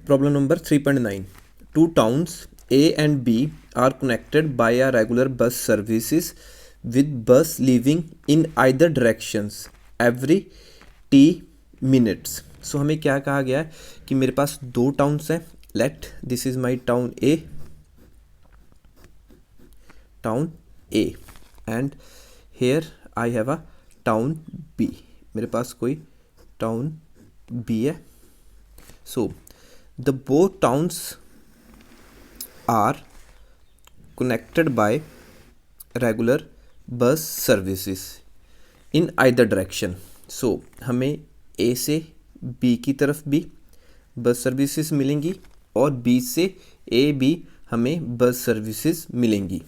Problem number 3.9. Two towns A and B are connected by a regular bus services with bus leaving in either directions every t minutes. So हमें क्या कहा गया है कि मेरे पास दो टाउन्स हैं. Let this is my town A and here I have a town B. मेरे पास कोई टाउन B है. So the both towns are connected by regular bus services in either direction. So हमें A से B की तरफ भी bus services मिलेंगी और B से A भी हमें बस सर्विसेज मिलेंगी.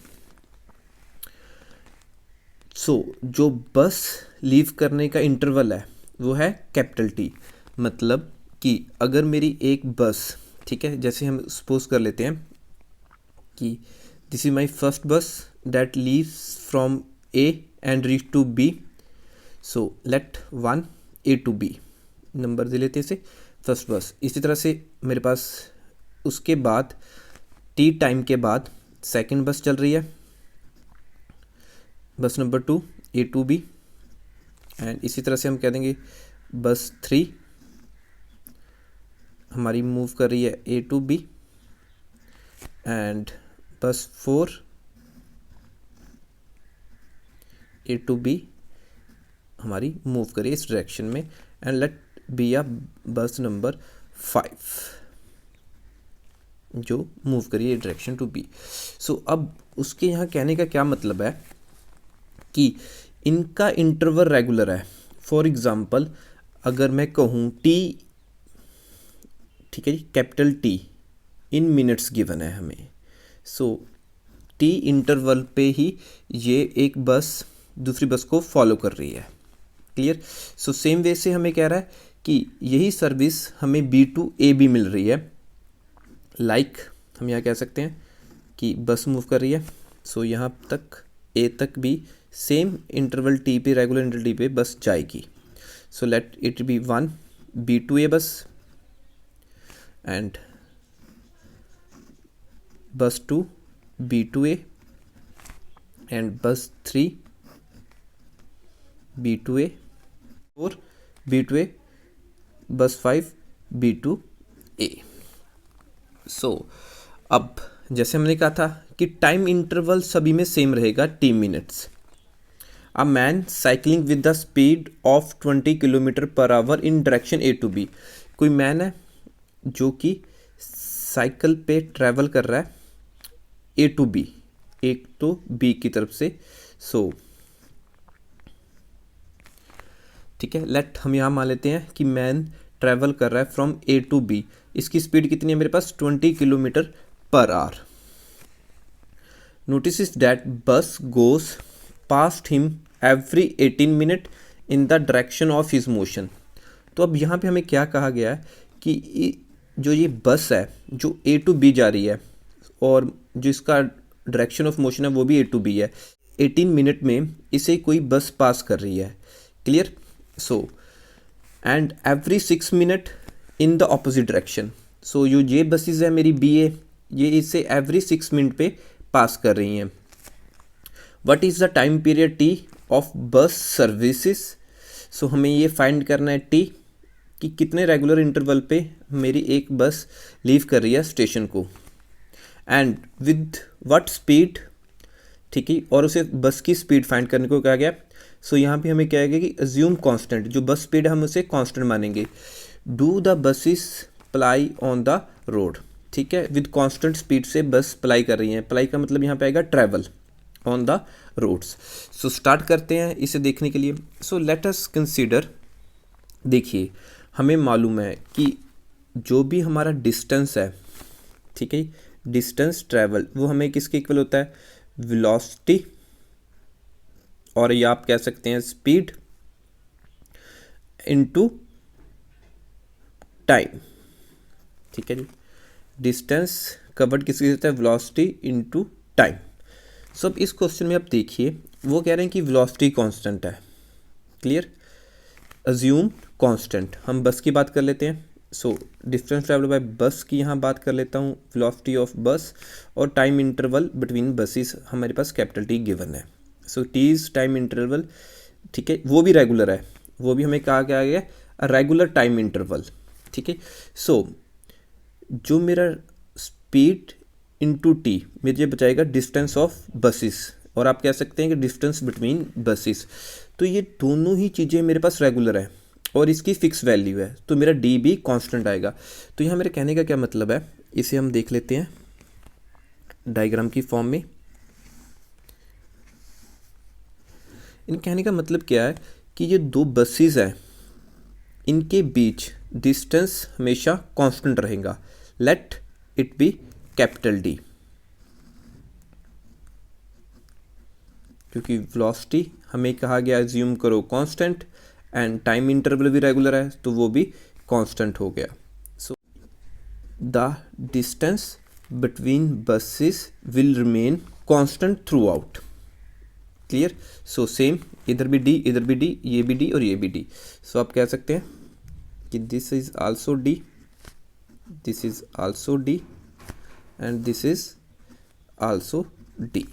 जो बस लीव करने का इंटरवल है वो है कैपिटल T. मतलब कि अगर मेरी एक बस, ठीक है, जैसे हम सपोज कर लेते हैं कि this is my first bus that leaves from A and reach to B. So let 1 A to B number दे लेते हैं इसे फर्स्ट बस. इसी तरह से मेरे पास उसके बाद T टाइम के बाद सेकंड बस चल रही है, बस number 2 A to B. And इसी तरह से हम कह देंगे बस 3 हमारी मूव कर रही है A to B एंड बस 4 A to B हमारी मूव कर रही है इस डायरेक्शन में. एंड लेट बी आ बस नंबर 5 जो मूव करिए डायरेक्शन टू B. सो अब उसके यहाँ कहने का क्या मतलब है कि इनका इंटरवल रेगुलर है. फॉर एग्जांपल अगर मैं कहूँ T, ठीक है जी, capital T in minutes given है हमें. सो T इंटरवल पे ही ये एक बस दूसरी बस को फॉलो कर रही है. क्लियर. सो सेम वे से हमें कह रहा है कि यही सर्विस हमें B to A भी मिल रही है. लाइक हम यहाँ कह सकते हैं कि बस मूव कर रही है. सो यहाँ तक A तक भी सेम इंटरवल T पे, रेगुलर इंटरवल T पे बस जाएगी. सो let it B 1 B to A बस एंड बस 2 B to A एंड बस 3 B to A, 4 B to A, बस 5 B to A. सो अब जैसे हमने कहा था कि टाइम इंटरवल सभी में सेम रहेगा T minutes. A man cycling with the speed of 20 kilometre per our in direction A to B. कोई मैन है जो कि साइकिल पे ट्रैवल कर रहा है A to B, एक तो B की तरफ से. सो ठीक है, लेट हम यहाँ मान लेते हैं कि मैन ट्रैवल कर रहा है फ्रॉम A to B. इसकी स्पीड कितनी है मेरे पास 20 kilometre per hour. Notice is that bus goes past him every 18 minute in the direction of his motion. तो अब यहाँ पे हमें क्या कहा गया है कि जो ये बस है जो A to B जा रही है और जो इसका डायरेक्शन ऑफ मोशन है वो भी A to B है. 18 मिनट में इसे कोई बस पास कर रही है. Clear. So and every 6 minute in the opposite direction. So जो ये बसेस है मेरी B है, ये इसे एवरी 6 मिनट पे पास कर रही हैं. What is the time period T of bus services. So हमें ये फाइंड करना है T कि कितने रेगुलर इंटरवल पे मेरी एक बस लीव कर रही है स्टेशन को एंड विद व्हाट स्पीड. ठीक है, और उसे बस की स्पीड फाइंड करने को कहा गया. सो यहाँ पे हमें क्या है कि अज्यूम कांस्टेंट, जो बस स्पीड है हम उसे कांस्टेंट मानेंगे. Do the buses ply on the road. ठीक है, विद कांस्टेंट स्पीड से बस प्लाई कर रही हैं. प्लाई का मतलब यहाँ पे आएगा travel on the roads. So start करते हैं इसे देखने के लिए. So let us consider. देखिए हमें मालूम है कि जो भी हमारा डिस्टेंस है, ठीक है, डिस्टेंस ट्रैवल वो हमें किसके इक्वल होता है, वेलोसिटी, और ये आप कह सकते हैं स्पीड इनटू टाइम. ठीक है जी, डिस्टेंस कवर्ड किसके होता है, वेलोसिटी इनटू टाइम. सो अब इस क्वेश्चन में आप देखिए वो कह रहे हैं कि वेलोसिटी कांस्टेंट है. क्लियर. Assume constant. हम बस की बात कर लेते हैं. सो डिस्टेंस ट्रैवल बाय बस की यहाँ बात कर लेता हूँ, वेलोसिटी ऑफ बस और टाइम इंटरवल बिटवीन बसेस हमारे पास कैपिटल टी गिवन है। So T is time interval, ठीक है, वो भी रेगुलर है, वो भी हमें कहा गया है रेगुलर टाइम इंटरवल, ठीक है। सो जो मेरा स्पीड इंटू टी मुझे बचाएगा डिस्टेंस ऑफ बसेस, और आप कह सकते हैं कि डिस्टेंस बिटवीन बसेस। तो ये दोनों ही चीज़ें मेरे पास रेगुलर है और इसकी फिक्स वैल्यू है, तो मेरा डी भी कांस्टेंट आएगा। तो यहाँ मेरे कहने का क्या मतलब है, इसे हम देख लेते हैं डायग्राम की फॉर्म में। इन कहने का मतलब क्या है कि ये दो बसेस हैं, इनके बीच डिस्टेंस हमेशा कांस्टेंट रहेगा, late it B capital D, क्योंकि वेलोसिटी हमें कहा गया एज्यूम करो कांस्टेंट एंड टाइम इंटरवल भी रेगुलर है तो वो भी कांस्टेंट हो गया। So the distance between buses will remain constant through out, clear. So same, इधर भी डी, इधर भी डी, ये भी डी और ये भी डी। सो आप कह सकते हैं कि this is also d, this is also d and this is also d.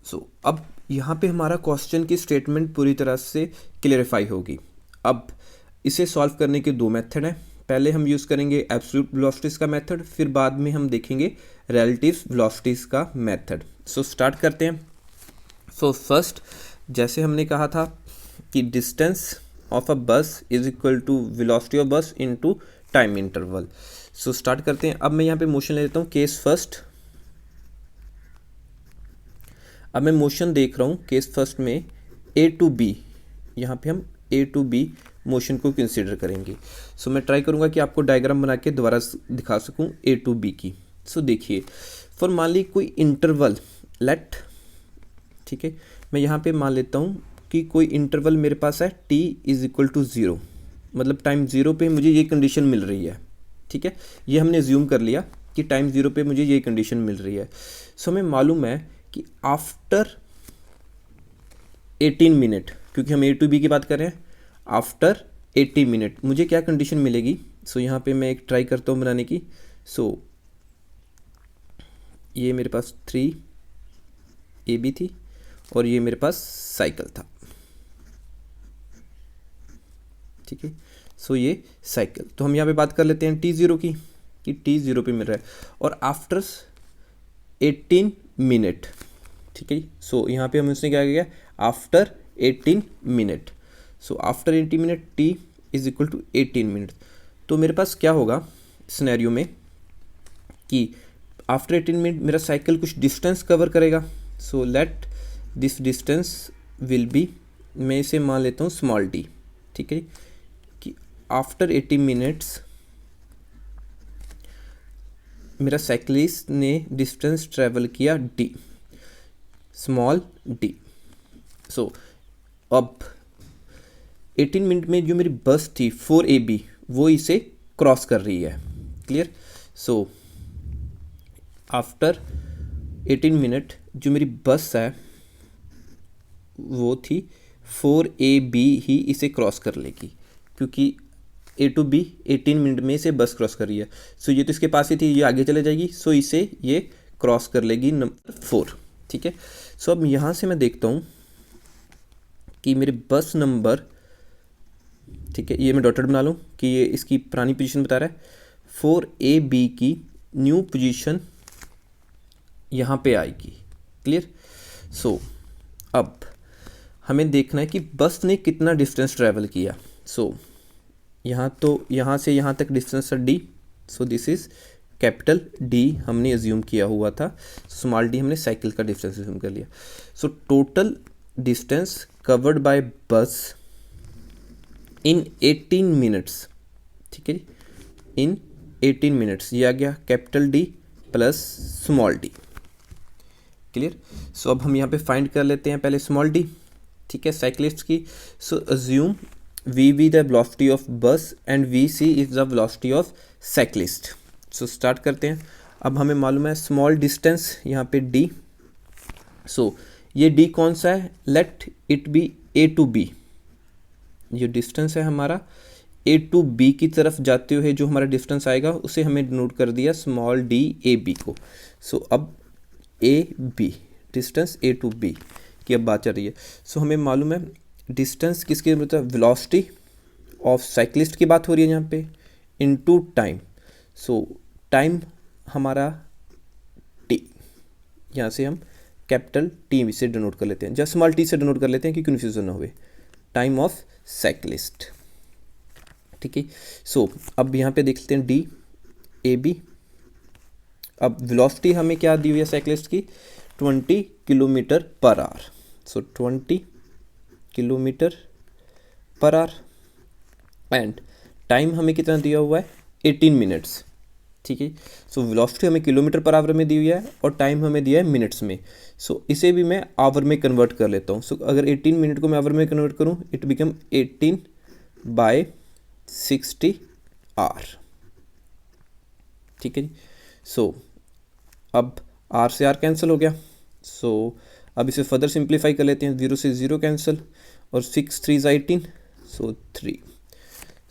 So अब यहाँ पे हमारा क्वेश्चन की स्टेटमेंट पूरी तरह से क्लियरिफाई होगी। अब इसे सॉल्व करने के दो मेथड हैं, पहले हम यूज़ करेंगे एब्सोल्यूट वेलोसिटीज़ का मेथड, फिर बाद में हम देखेंगे रिलेटिव वेलोसिटीज़ का मेथड। सो स्टार्ट करते हैं। सो फर्स्ट, जैसे हमने कहा था कि distance of a bus is equal to velocity of bus into time interval. So start करते हैं। अब मैं यहाँ पे मोशन ले लेता हूँ, केस फर्स्ट। अब मैं मोशन देख रहा हूँ केस फर्स्ट में ए टू बी, यहाँ पे हम ए टू बी मोशन को कंसीडर करेंगे। सो मैं ट्राई करूँगा कि आपको डायग्राम बना के दोबारा दिखा सकूँ ए टू बी की। सो देखिए, फॉर मान ली कोई इंटरवल लेट, ठीक है, मैं यहाँ पे मान लेता हूँ कि कोई इंटरवल मेरे पास है t इज़ इक्वल टू 0, मतलब टाइम 0 पे मुझे ये कंडीशन मिल रही है, ठीक है। ये हमने एज्यूम कर लिया कि टाइम 0 पे मुझे ये कंडीशन मिल रही है। सो हमें मालूम है कि आफ्टर 18 मिनट, क्योंकि हम ए टू बी की बात कर रहे हैं, आफ्टर 80 मिनट मुझे क्या कंडीशन मिलेगी। सो यहाँ पे मैं एक ट्राई करता हूँ बनाने की। सो ये मेरे पास 3AB थी और ये मेरे पास साइकिल था, ठीक है। सो ये साइकिल, तो हम यहाँ पे बात कर लेते हैं t0 की, कि t0 पे मिल रहा है और आफ्टर 18 मिनट, ठीक है। सो यहाँ पे हम उसने क्या किया, after 18 minute. So after 80 minute t is equal to 18 minute. तो मेरे पास क्या होगा सिनेरियो में कि आफ्टर 18 मिनट मेरा साइकिल कुछ डिस्टेंस कवर करेगा। So let this distance will be, मैं इसे मान लेता हूँ स्मॉल डी, ठीक है, कि आफ्टर 80 मिनट्स मेरा साइकिलिस्ट ने डिस्टेंस ट्रेवल किया d, स्मॉल d। सो अब 18 मिनट में जो मेरी बस थी 4AB वो इसे क्रॉस कर रही है, क्लियर। सो आफ्टर 18 मिनट जो मेरी बस है वो थी 4AB ही इसे क्रॉस कर लेगी, क्योंकि ए टू बी 18 मिनट में इसे बस क्रॉस कर रही है। सो ये तो इसके पास ही थी, ये आगे चले जाएगी, सो इसे ये क्रॉस कर लेगी नंबर 4, ठीक है। सो अब यहाँ से मैं देखता हूँ कि मेरे बस नंबर, ठीक है, ये मैं डॉटेड बना लूँ कि ये इसकी पुरानी पोजीशन बता रहा है, 4AB की न्यू पोजीशन यहाँ पे आएगी, क्लियर। सो अब हमें देखना है कि बस ने कितना डिस्टेंस ट्रैवल किया। सो यहाँ तो यहाँ से यहाँ तक डिस्टेंस है d, so this is capital D हमने एज्यूम किया हुआ था, स्मॉल d हमने साइकिल का डिस्टेंस एज्यूम कर लिया। So total distance covered by बस इन 18 मिनट्स, ठीक है, इन 18 मिनट्स, ये आ गया capital D plus small d, clear. So अब हम यहाँ पे फाइंड कर लेते हैं पहले स्मॉल d, ठीक है, साइक्लिस्ट की। So assume VB the velocity of bus and VC is the velocity of cyclist. So start करते हैं। अब हमें मालूम है स्मॉल डिस्टेंस यहाँ पे d। सो ये d कौन सा है, let it be A to B, ये डिस्टेंस है हमारा ए टू बी की तरफ जाते हुए जो हमारा डिस्टेंस आएगा उसे हमें डिनोट कर दिया स्मॉल डी ए बी को। सो अब A B distance A to B की अब बात चल रही है। सो हमें मालूम है डिस्टेंस किसकी मतलब वेलोसिटी ऑफ साइक्लिस्ट की बात हो रही है यहाँ पे इनटू टाइम। सो टाइम हमारा टी, यहाँ से हम कैपिटल टी से डिनोट कर लेते हैं, जस्ट स्मॉल टी से डिनोट कर लेते हैं कि कन्फ्यूजन ना हुए, टाइम ऑफ साइक्लिस्ट। ठीक है, सो अब यहाँ पे देख लेते हैं डी ए बी। अब वेलोसिटी हमें क्या दी हुई है साइक्लिस्ट की 20 kilometre per our. So 20 kilometre per our and time हमें कितना दिया हुआ है 18 मिनट्स। ठीक है, सो वेलोसिटी हमें किलोमीटर पर आवर में दी हुई है और टाइम हमें दिया है मिनट्स में। सो इसे भी मैं आवर में कन्वर्ट कर लेता हूँ। सो अगर 18 मिनट को मैं आवर में कन्वर्ट करूँ इट बिकम 18/60 आवर। ठीक है जी, सो अब आर से आर कैंसिल हो गया। सो अब इसे फर्दर सिंप्लीफाई कर लेते हैं, 0 से 0 कैंसिल और 6 3 18 सो 3।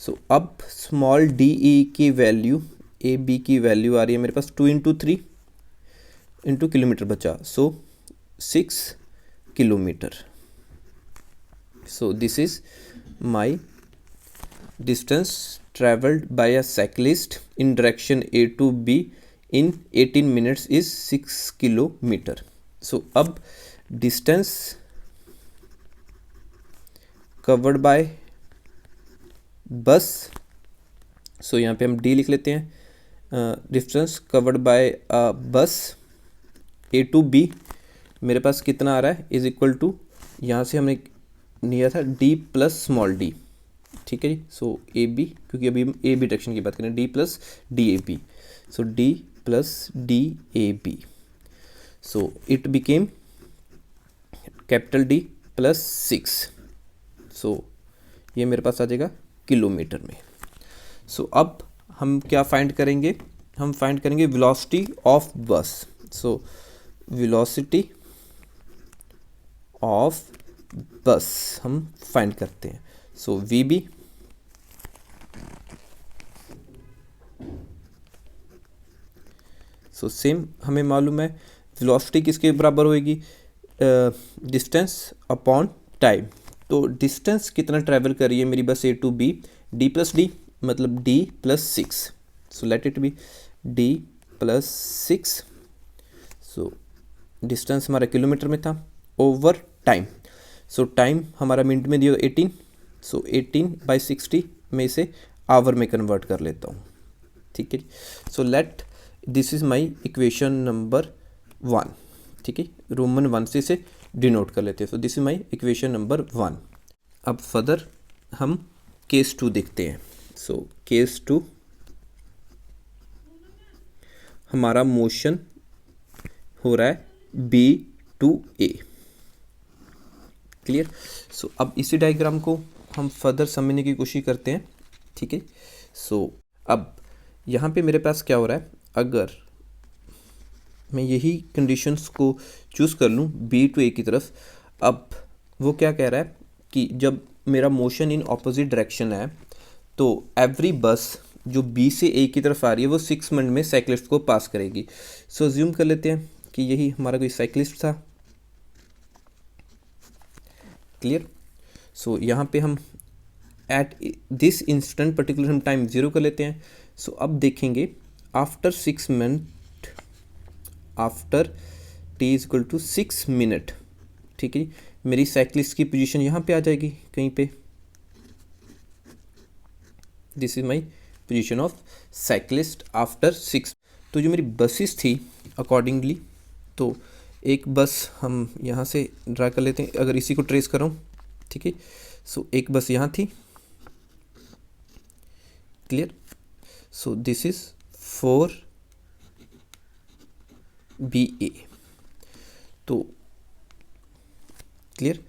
सो अब स्मॉल डी ई की वैल्यू ए बी की वैल्यू आ रही है मेरे पास 2 × 3 इंटू किलोमीटर बचा, so 6 kilometre. So this is my distance travelled by a cyclist in direction A to B in 18 minutes is 6 kilometre. So अब distance covered by बस, सो यहाँ पे हम डी लिख लेते हैं, डिस्टेंस कवर्ड बाय बस ए टू बी मेरे पास कितना आ रहा है इज इक्वल टू, यहाँ से हमने लिया था डी प्लस स्मॉल डी। ठीक है जी, सो ए बी, क्योंकि अभी हम ए बी डायरेक्शन की बात करें, D plus D A B, so D plus D A B. So it became capital D plus 6। So ये मेरे पास आ जाएगा किलोमीटर में। सो अब हम क्या फाइंड करेंगे, हम फाइंड करेंगे velocity of bus. So velocity of बस हम फाइंड करते हैं। So V B so same हमें मालूम है वेलोसिटी किसके बराबर होएगी, डिस्टेंस अपॉन टाइम। तो डिस्टेंस कितना ट्रैवल कर रही है मेरी bus A to B, D plus d मतलब D plus 6। So let it be D plus 6। सो डिस्टेंस हमारा किलोमीटर में था ओवर टाइम। सो टाइम हमारा मिनट में दिया 18, सो 18/60 में इसे आवर में कन्वर्ट कर लेता हूँ। ठीक है, सो let this is my equation number 1। ठीक है, रोमन 1 से इसे डिनोट कर लेते हैं। सो this is my equation number 1। अब फर्दर हम केस 2 देखते हैं। सो केस 2 हमारा मोशन हो रहा है B to A. Clear, so अब इसी डायग्राम को हम फर्दर समझने की कोशिश करते हैं। ठीक है, सो अब यहाँ पे मेरे पास क्या हो रहा है, अगर मैं यही कंडीशंस को चूज़ कर लूँ बी टू ए की तरफ, अब वो क्या कह रहा है कि जब मेरा मोशन इन ऑपोजिट डायरेक्शन है तो एवरी बस जो बी से ए की तरफ आ रही है वो 6 मिनट में साइक्लिस्ट को पास करेगी। सो अज्यूम कर लेते हैं कि यही हमारा कोई साइक्लिस्ट था। क्लियर, सो यहाँ पे हम एट दिस इंस्टेंट पर्टिकुलर हम टाइम 0 कर लेते हैं। सो अब देखेंगे after 6 minute, after T is equal to 6 minute. ठीक है, मेरी साइक्लिस्ट की पोजीशन यहाँ पे आ जाएगी कहीं पे, this is my position of cyclist after 6। तो जो मेरी बसेस थी अकॉर्डिंगली, तो एक बस हम यहाँ से ड्रा कर लेते हैं, अगर इसी को ट्रेस कर रहा हूँ। ठीक है, सो एक बस यहाँ थी। Clear, so this is 4BA। तो क्लियर,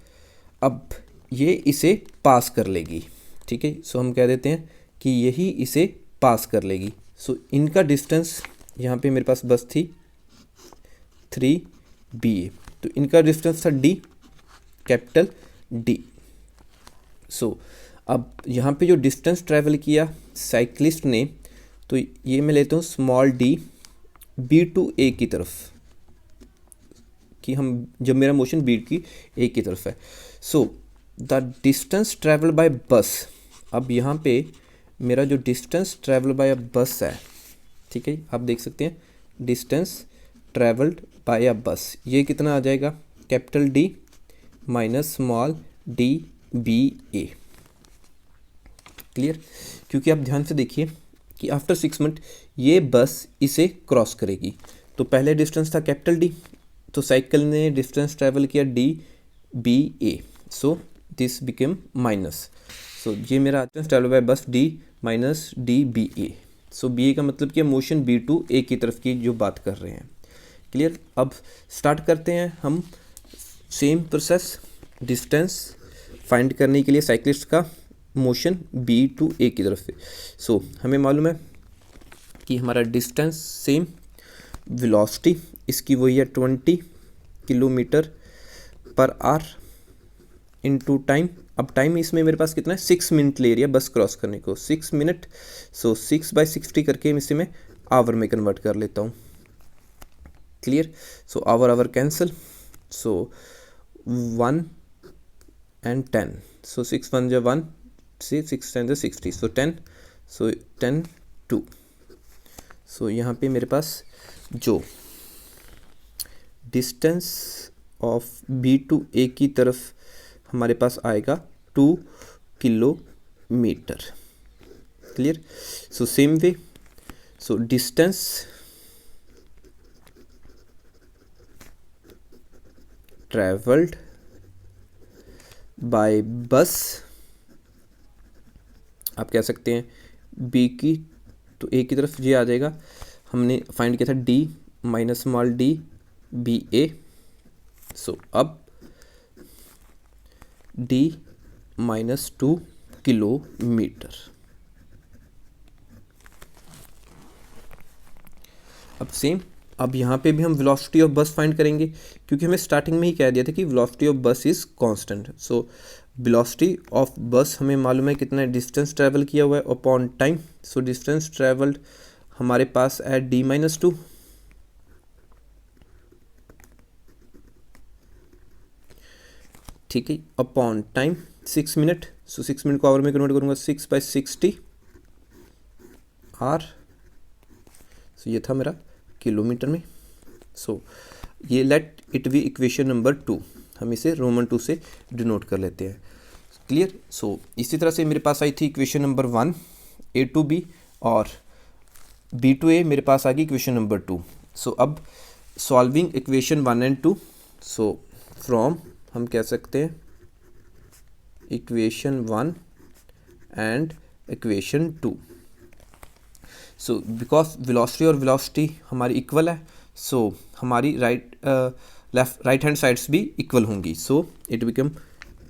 अब ये इसे पास कर लेगी। ठीक है, सो हम कह देते हैं कि यही इसे पास कर लेगी। सो इनका डिस्टेंस यहाँ पे मेरे पास बस थी 3BA, तो इनका डिस्टेंस था D, कैपिटल D। सो अब यहाँ पे जो डिस्टेंस ट्रैवल किया साइक्लिस्ट ने, तो ये मैं लेता हूँ स्मॉल डी बी टू ए की तरफ, कि हम जब मेरा मोशन बी की ए की तरफ है। So the distance travel by बस, अब यहाँ पे मेरा जो डिस्टेंस ट्रैवल बाय अ बस है, ठीक है, आप देख सकते हैं डिस्टेंस ट्रैवल्ड बाय अ बस, ये कितना आ जाएगा, capital D minus small d B A. Clear? क्योंकि आप ध्यान से देखिए कि आफ्टर 6 मिनट ये बस इसे क्रॉस करेगी। तो पहले डिस्टेंस था कैपिटल डी, तो साइकिल ने डिस्टेंस ट्रैवल किया d B A, so this became minus. So ये मेरा distance travel by bus D minus d B A. So B A का मतलब कि मोशन बी टू ए की तरफ की जो बात कर रहे हैं। क्लियर? अब स्टार्ट करते हैं हम सेम प्रोसेस, डिस्टेंस फाइंड करने के लिए साइक्लिस्ट का मोशन बी टू ए की तरफ से। सो हमें मालूम है कि हमारा डिस्टेंस सेम, वेलोसिटी इसकी वही है 20 kilometre per our into time. अब टाइम इसमें मेरे पास कितना है, 6 मिनट ले रही है बस क्रॉस करने को, 6 मिनट। सो 6/60 करके इसे मैं आवर में कन्वर्ट कर लेता हूँ। Clear? So hour cancel, so 1 and 10, so 6 1 जो 1, 6 10 जो 60, so 10, so 10 2। सो यहाँ पे मेरे पास जो डिस्टेंस ऑफ बी टू ए की तरफ हमारे पास आएगा 2 kilometre. Clear? So same way, so distance travelled bye बस, आप कह सकते हैं बी की तो ए की तरफ ये आ जाएगा, हमने फाइंड किया था D minus small d B A. So अब डी माइनस 2 किलोमीटर। अब सेम, अब यहाँ पे भी हम वेलोसिटी ऑफ बस फाइंड करेंगे, क्योंकि हमें स्टार्टिंग में ही कह दिया था कि वेलोसिटी ऑफ बस is constant. So velocity of बस हमें मालूम है कितना डिस्टेंस ट्रैवल किया हुआ है upon time. So distance travelled हमारे पास है डी माइनस 2, ठीक है, अपॉन टाइम 6 मिनट। सो 6 मिनट को आवर में कन्वर्ट करूँगा, 6/60 आर। सो ये था मेरा किलोमीटर में। सो ये late it B equation number 2, हम इसे रोमन 2 से डिनोट कर लेते हैं। क्लियर? सो इसी तरह से मेरे पास आई थी equation number 1 A to B, और बी टू ए मेरे पास आ गई इक्वेशन नंबर 2। सो अब solving equation 1 and 2, so from हम कह सकते हैं equation 1 and equation 2। So because velocity और वेलोसिटी हमारी इक्वल है, सो हमारी राइट हैंड साइड्स भी इक्वल होंगी। So it become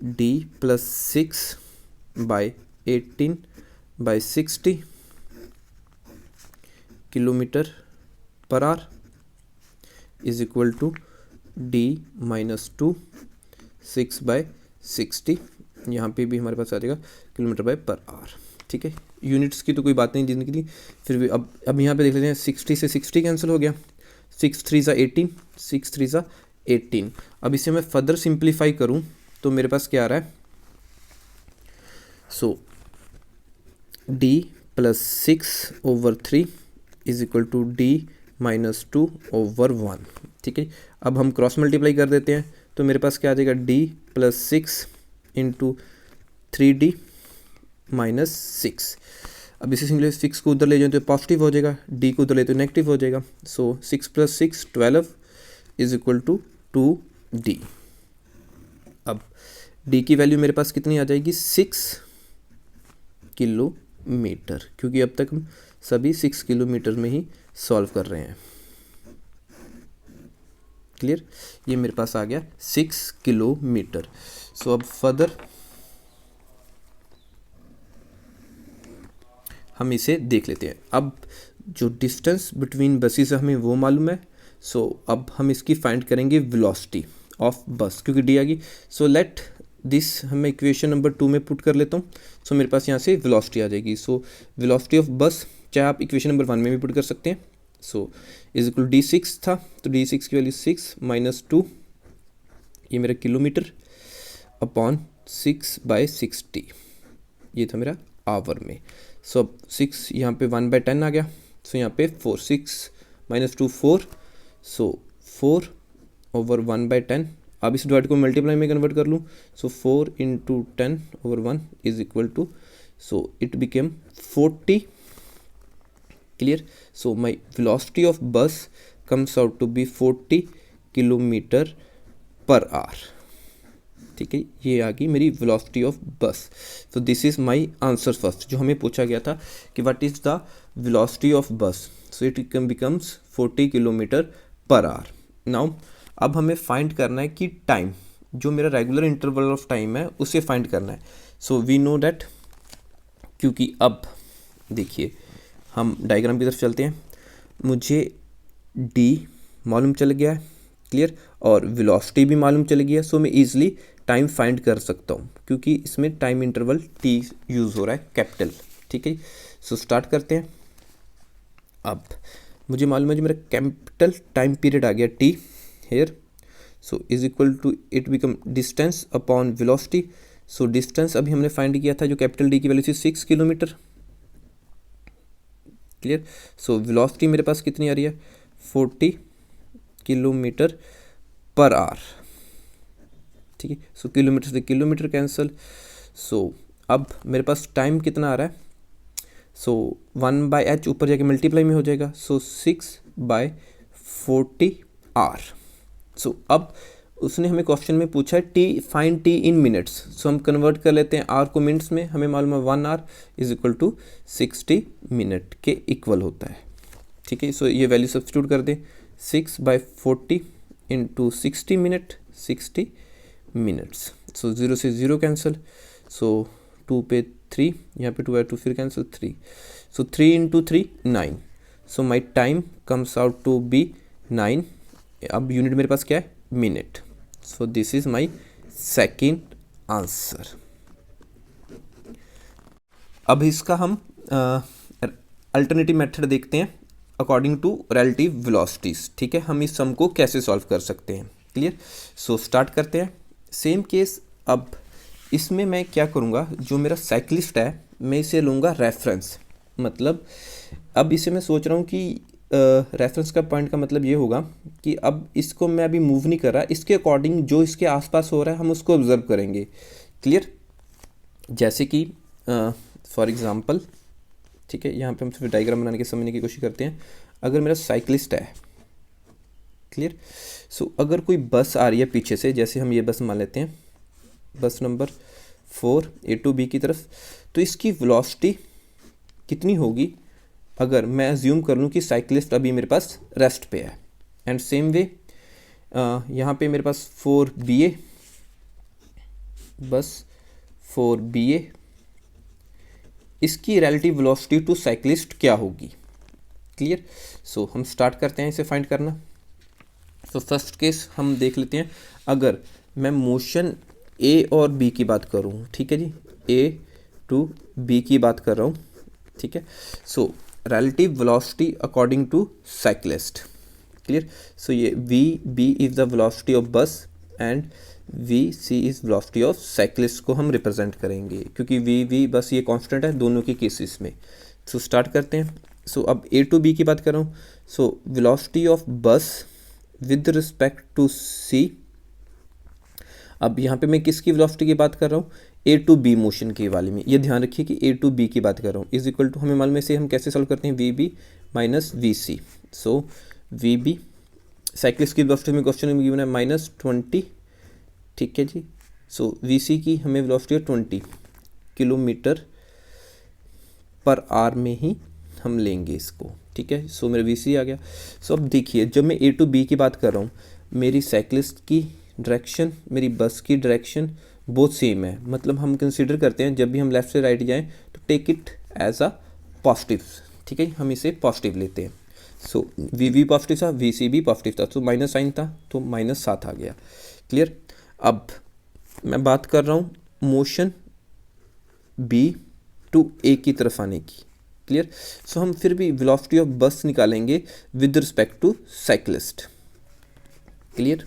D plus 6/18/60 kilometre per hour is equal to D minus 2 6/60। यहाँ पे भी हमारे पास आ जाएगा किलोमीटर बाय पर आवर। ठीक है, यूनिट्स की तो कोई बात नहीं देने के लिए, फिर भी अब यहाँ पे देख लेते हैं 60 से 60 कैंसिल हो गया, 6 3 ज़ा 18, 6 3 ज़ा 18। अब इसे मैं फर्दर सिंप्लीफाई करूँ तो मेरे पास क्या आ रहा है, so D plus 6/3 is equal to D minus 2/1। ठीक है, अब हम क्रॉस मल्टीप्लाई कर देते हैं तो मेरे पास क्या आ जाएगा, D plus 6 into 3d minus 6। अब इसी सिंगल 6 को उधर ले जाए तो पॉजिटिव हो जाएगा, डी को उधर ले तो नेगेटिव हो जाएगा। सो 6 + 6 12 इज इक्वल टू 2d। अब d की वैल्यू मेरे पास कितनी आ जाएगी, 6 किलोमीटर, क्योंकि अब तक हम सभी 6 किलोमीटर में ही सॉल्व कर रहे हैं। क्लियर? ये मेरे पास आ गया 6 किलोमीटर। सो अब फर्दर हम इसे देख लेते हैं। अब जो डिस्टेंस बिटवीन बसेस हमें वो मालूम है, सो अब हम इसकी फाइंड करेंगे वेलोसिटी ऑफ बस, क्योंकि डी आ गई। सो लेट दिस मैं इक्वेशन नंबर 2 में पुट कर लेता हूँ। सो मेरे पास यहाँ से वेलोसिटी आ जाएगी। सो वेलोसिटी ऑफ बस, चाहे आप इक्वेशन नंबर 1 में भी पुट कर सकते हैं। सो इज इक्वल d6 था, तो d6 की वैल्यू 6 - 2, ये मेरा किलोमीटर अपॉन 6/60, ये था मेरा आवर में। सो अब 6 यहाँ पे 1/10 आ गया। सो यहाँ पे 4, 6 - 2 4, सो 4 ओवर 1/10। अब इस डिवाइड को मल्टीप्लाई में कन्वर्ट कर लूँ, so 4 × 10/1 is equal to, so it became 40। Clear? So my velocity of bus comes out to be 40 km/h। ठीक है, ये आ गई मेरी velocity of bus. So this is my answer first, जो हमें पूछा गया था कि what is the velocity of bus. So it becomes 40 km/h। Now अब हमें फाइंड करना है कि टाइम, जो मेरा रेगुलर इंटरवल ऑफ टाइम है उसे फाइंड करना है। सो वी नो दैट, क्योंकि अब देखिए हम डायग्राम की तरफ चलते हैं। मुझे d मालूम चल गया है, क्लियर, और वेलोसिटी भी मालूम चल गया। सो मैं ईजिली टाइम फाइंड कर सकता हूँ, क्योंकि इसमें टाइम इंटरवल t यूज़ हो रहा है, कैपिटल। ठीक है, सो स्टार्ट करते हैं। अब मुझे मालूम है जो मेरा कैपिटल टाइम पीरियड आ गया t here. So is equal to, it become distance upon velocity. So distance अभी हमने फाइंड किया था, जो कैपिटल D की वैल्यू थी 6 किलोमीटर। क्लियर? सो वेलोसिटी मेरे पास कितनी आ रही है, 40 km/h। ठीक है, सो किलोमीटर से किलोमीटर कैंसिल। सो अब मेरे पास टाइम कितना आ रहा है, सो 1/h ऊपर जाके मल्टीप्लाई में हो जाएगा। सो 6/40r। सो अब उसने हमें क्वेश्चन में पूछा है T, find T in minutes. So हम कन्वर्ट कर लेते हैं आर को मिनट्स में। हमें मालूम है 1 hour is equal to 60 minute के इक्वल होता है। ठीक है, सो ये वैल्यू सब्स्टिट्यूट कर दें, 6/40 × 60 मिनट, 60 मिनट्स। सो 0 से 0 कैंसिल। सो 2 पे 3, यहाँ पे 2 है, 2 फिर cancel, 3। So 3 × 3 9। So my time comes out to be 9। अब यूनिट मेरे पास क्या है, minute. So this is my second answer. अब इसका हम अल्टरनेटिव मेथड देखते हैं अकॉर्डिंग टू रिलेटिव वेलोसिटीज। ठीक है, हम इस सम को कैसे सॉल्व कर सकते हैं। क्लियर? सो स्टार्ट करते हैं। सेम केस, अब इसमें मैं क्या करूँगा, जो मेरा साइक्लिस्ट है मैं इसे लूँगा रेफरेंस। मतलब अब इसे मैं सोच रहा हूँ कि रेफरेंस का पॉइंट का मतलब ये होगा कि अब इसको मैं अभी मूव नहीं कर रहा, इसके अकॉर्डिंग जो इसके आसपास हो रहा है हम उसको ऑब्जर्व करेंगे। क्लियर? जैसे कि फॉर एग्जांपल, ठीक है, यहाँ पे हम सिर्फ डायग्राम बनाने के समझने की कोशिश करते हैं। अगर मेरा साइक्लिस्ट है, क्लियर, सो अगर कोई बस आ रही है पीछे से, जैसे हम ये बस मान लेते हैं, बस नंबर 4 A to B की तरफ, तो इसकी वेलोसिटी कितनी होगी अगर मैं अज्यूम कर लूँ कि साइक्लिस्ट अभी मेरे पास रेस्ट पे है। एंड सेम वे यहाँ पे मेरे पास 4BA, बस 4BA, इसकी रिलेटिव वेलोसिटी टू साइक्लिस्ट क्या होगी। क्लियर? सो हम स्टार्ट करते हैं इसे फाइंड करना। तो फर्स्ट केस हम देख लेते हैं। अगर मैं मोशन A और B की बात करूँ, ठीक है जी, A to B की बात कर रहा हूँ, ठीक है। सो relative velocity according to cyclist, clear? So ये VB is the velocity of bus and VC is velocity of cyclist को हम रिप्रेजेंट करेंगे, क्योंकि VV बस ये कांस्टेंट है दोनों के केसेस में। सो स्टार्ट करते हैं। सो अब A to B की बात कर रहा हूँ। सो velocity of bus with respect to C, अब यहाँ पे मैं किसकी वेलोसिटी की बात कर रहा हूँ, A to B मोशन के वाले में। ये ध्यान रखिए कि A to B की बात कर रहा हूँ। इज इक्वल टू, हमें मालूम है से हम कैसे सॉल्व करते हैं, VB - VC। सो VB, साइक्लिस्ट की वेलोसिटी में क्वेश्चन में गिवन है -20, ठीक है जी। सो VC की हमें वेलोसिटी है 20 km/h में ही हम लेंगे इसको, ठीक है। सो मेरा VC आ गया। सो अब देखिए, जब मैं A to B की बात कर रहा हूँ, मेरी साइक्लिस्ट की डायरेक्शन, मेरी बस की डायरेक्शन बहुत सेम है। मतलब हम कंसिडर करते हैं जब भी हम लेफ्ट से राइट जाएं तो take it as a positive, ठीक है, हम इसे पॉजिटिव लेते हैं। सो VB पॉजिटिव था, VC भी पॉजिटिव था, तो माइनस साइन था तो -7 आ गया। क्लियर? अब मैं बात कर रहा हूँ मोशन बी टू ए की तरफ आने की। क्लियर। सो हम फिर भी वेलोसिटी ऑफ बस निकालेंगे with respect to cyclist. Clear.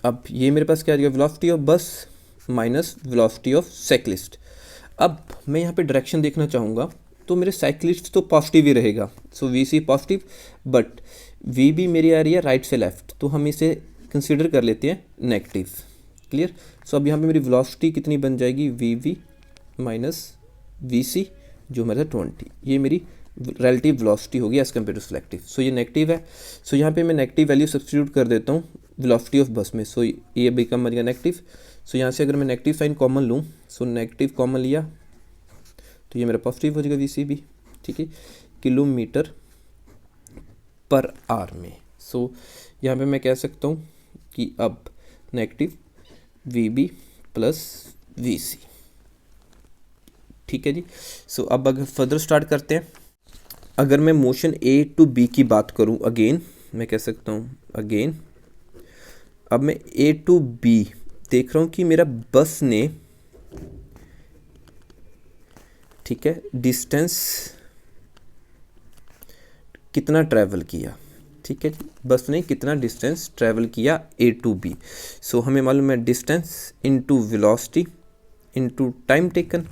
अब ये मेरे पास क्या आ जाएगा, velocity of bus minus velocity of cyclist. अब मैं यहाँ पे डायरेक्शन देखना चाहूँगा, तो मेरे साइक्लिस्ट तो पॉजिटिव ही रहेगा, so V C positive, but V B मेरी आ रही है राइट से लेफ्ट, तो हम इसे कंसिडर कर लेते हैं नेगेटिव। क्लियर। सो अब यहाँ पे मेरी वेलोसिटी कितनी बन जाएगी, वी वी माइनस वी सी, जो हमारे 20, ये मेरी रिलेटिव वेलोसिटी होगी एज कम्पेयर टू सिलेक्टिव। सो ये नेगेटिव है, सो यहाँ पे मैं नेगेटिव वैल्यू सब्स्टिट्यूट कर देता हूँ वेलोसिटी ऑफ बस में, सो ये बिकम बन गया नेगेटिव। सो यहाँ से अगर मैं नेगेटिव साइन कॉमन लूँ, सो नेगेटिव कॉमन लिया तो ये मेरा पॉजिटिव हो जाएगा वी सी बी। ठीक है, किलोमीटर पर आवर में। सो यहाँ पे मैं कह सकता हूँ कि अब negative V B plus V C. ठीक है जी। सो अब अगर फर्दर स्टार्ट करते हैं, अगर मैं मोशन ए टू बी की बात करूं, अगेन मैं कह सकता हूं अगेन, अब मैं ए टू बी देख रहा हूं कि मेरा बस ने, ठीक है, डिस्टेंस कितना ट्रैवल किया। ठीक है जी, बस ने कितना डिस्टेंस ट्रैवल किया ए टू बी। सो हमें मालूम है distance into velocity into time taken.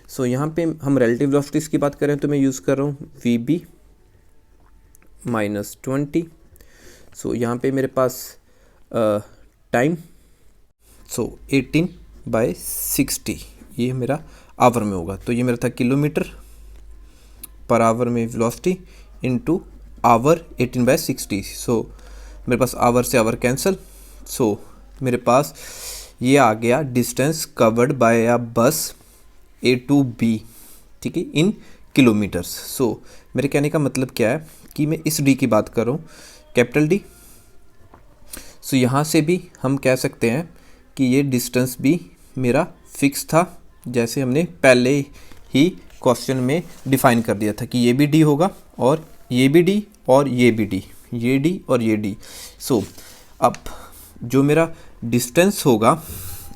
So यहाँ पे हम रिलेटिव वेलोसिटीज़ की बात करें तो मैं यूज़ कर रहा हूँ वी बी माइनस 20। सो यहाँ पे मेरे पास टाइम, सो 18/60, ये मेरा आवर में होगा, तो ये मेरा था किलोमीटर पर आवर में वेलोसिटी इनटू आवर 18/60। सो मेरे पास आवर से आवर कैंसिल, सो मेरे पास ये आ गया डिस्टेंस कवर्ड बाय अ बस ए टू बी, ठीक है, इन किलोमीटर्स। सो मेरे कहने का मतलब क्या है कि मैं इस डी की बात कर रहा हूँ, कैपिटल डी। सो यहाँ से भी हम कह सकते हैं कि ये डिस्टेंस भी मेरा फिक्स था, जैसे हमने पहले ही क्वेश्चन में डिफाइन कर दिया था कि ये भी डी होगा और ये भी डी और ये भी डी, ये डी और ये डी। सो अब जो मेरा डिस्टेंस होगा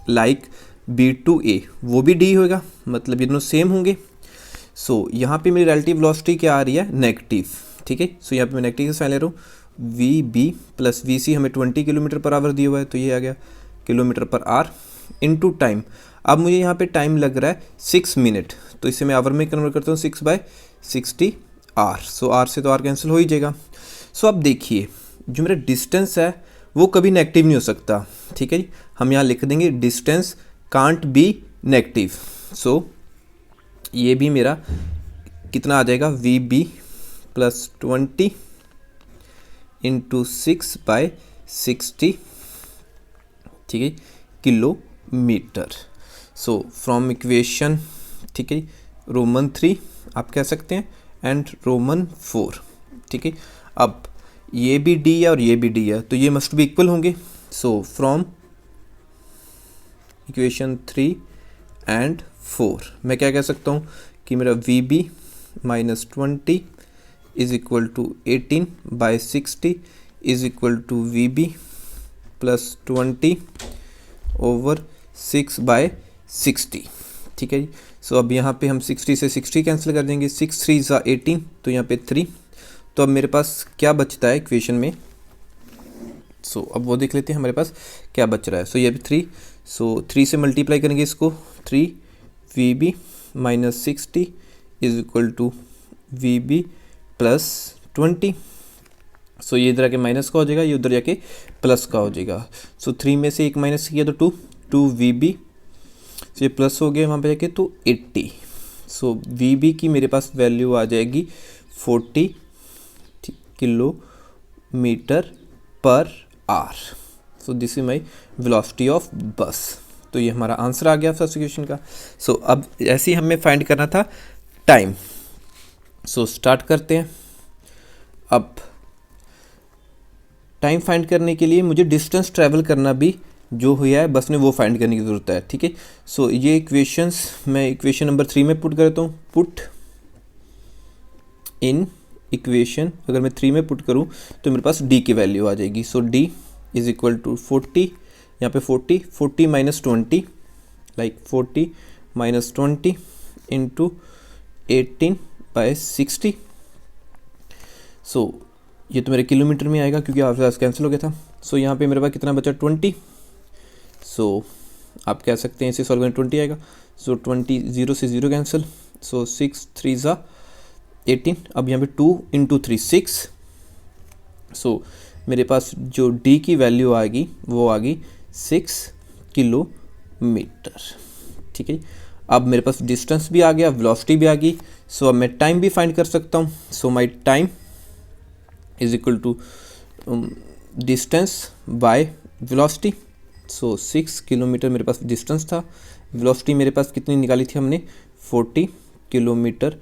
लाइक बी टू ए, वो भी डी होगा, मतलब ये दोनों सेम होंगे। सो यहाँ पे मेरी रिलेटिव वेलोसिटी क्या आ रही है, नेगेटिव। ठीक है, सो यहाँ पे मैं नेगेटिव साइन ले रहा हूँ, वी बी प्लस वी सी, हमें 20 किलोमीटर पर आवर दिया हुआ है, तो ये आ गया kilometre per our into time. अब मुझे यहाँ पे टाइम लग रहा है 6 मिनट, तो इसे मैं आवर में कन्वर्ट करता हूँ 6/60 आर। सो आर से तो आर कैंसिल हो ही जाएगा। सो अब देखिए जो मेरा डिस्टेंस है वो कभी नेगेटिव नहीं हो सकता। ठीक है जी, हम यहाँ लिख देंगे डिस्टेंस कांट बी नेगेटिव। सो ये भी मेरा कितना आ जाएगा, वी बी प्लस 20 इंटू 6/60, ठीक है, किलोमीटर। सो फ्रॉम इक्वेशन, ठीक है, रोमन 3 आप कह सकते हैं एंड रोमन 4। ठीक है, अब ये भी डी है और ये भी डी है, तो ये मस्ट भी इक्वल होंगे। सो फ्रॉम इक्वेशन 3 एंड 4 मैं क्या कह सकता हूँ कि मेरा V B minus 20 is equal to 18/60 is equal to V B plus 20 over 6/60। ठीक है जी। सो अब यहाँ पे हम 60 से 60 कैंसिल कर देंगे, 6 3 ज़ा 18, तो यहाँ पे 3। तो अब मेरे पास क्या बचता है इक्वेशन में, सो अब वो देख लेते हैं हमारे पास क्या बच रहा है। सो ये भी 3, सो 3 से मल्टीप्लाई करेंगे इसको, 3 V B minus 60 is equal to V B plus 20। So ये इधर आके माइनस का हो जाएगा, ये उधर जाके प्लस का हो जाएगा। सो 3 में से एक माइनस किया तो 2 वी बी, सो ये प्लस हो गया वहाँ पे जाके तो 80। सो वी बी की मेरे पास वैल्यू आ जाएगी 40 kilometre per our. So this is my velocity of बस। तो ये हमारा आंसर आ गया फर्स्ट इक्वेशन का। सो अब ऐसे ही हमें फाइंड करना था टाइम। सो स्टार्ट करते हैं। अब टाइम फाइंड करने के लिए मुझे डिस्टेंस ट्रैवल करना भी जो हुआ है बस ने वो फाइंड करने की ज़रूरत है। ठीक है, सो ये इक्वेशंस मैं इक्वेशन नंबर 3 में पुट करता हूँ। पुट इन इक्वेशन, अगर मैं 3 में पुट करूँ तो मेरे पास डी की वैल्यू आ जाएगी। सो डी इज इक्वल टू 40 यहाँ पे 40 माइनस 20 लाइक 40 माइनस 20 इंटू 18/60। सो ये तो मेरे किलोमीटर में आएगा क्योंकि आपके पास कैंसिल हो गया था। सो यहाँ पे मेरे पास कितना बचा 20। सो आप कह सकते हैं इसे सॉल्व करें 20 आएगा। सो 20 0 से 0 कैंसिल। सो 6 3 ज़ा 18। अब यहाँ पे 2 इंटू 3 6। सो मेरे पास जो d की वैल्यू आएगी वो आ गई 6 किलोमीटर। ठीक है, अब मेरे पास डिस्टेंस भी आ गया, वेलोसिटी भी आ गई। सो अब मैं टाइम भी फाइंड कर सकता हूँ। So my time is equal to distance by velocity. So 6 kilometre मेरे पास डिस्टेंस था, वेलोसिटी मेरे पास कितनी निकाली थी हमने 40 kilometre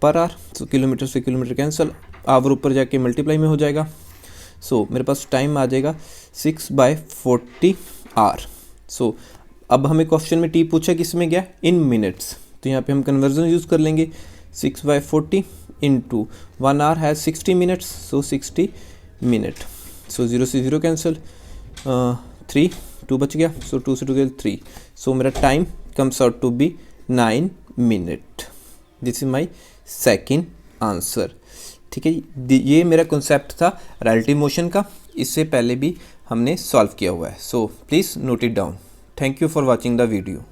per our. So kilometre से किलोमीटर कैंसिल, आवर ऊपर जाके मल्टीप्लाई में हो जाएगा। सो मेरे पास टाइम आ जाएगा 6/40 आवर। सो अब हमें क्वेश्चन में टी पूछा किस में गया, इन मिनट्स, तो यहाँ पे हम कन्वर्जन यूज़ कर लेंगे। 6/40 इंटू 1 आवर है 60 मिनट्स। सो 60 मिनट। सो 0 से 0 कैंसिल, 3 2 बच गया। सो 2 से 2 गया 3। सो मेरा time comes out to be 9 minute. This is my second answer. ठीक है, ये मेरा कॉन्सेप्ट था रिलेटिव मोशन का, इससे पहले भी हमने सॉल्व किया हुआ है। So please note it down. Thank you for watching the video.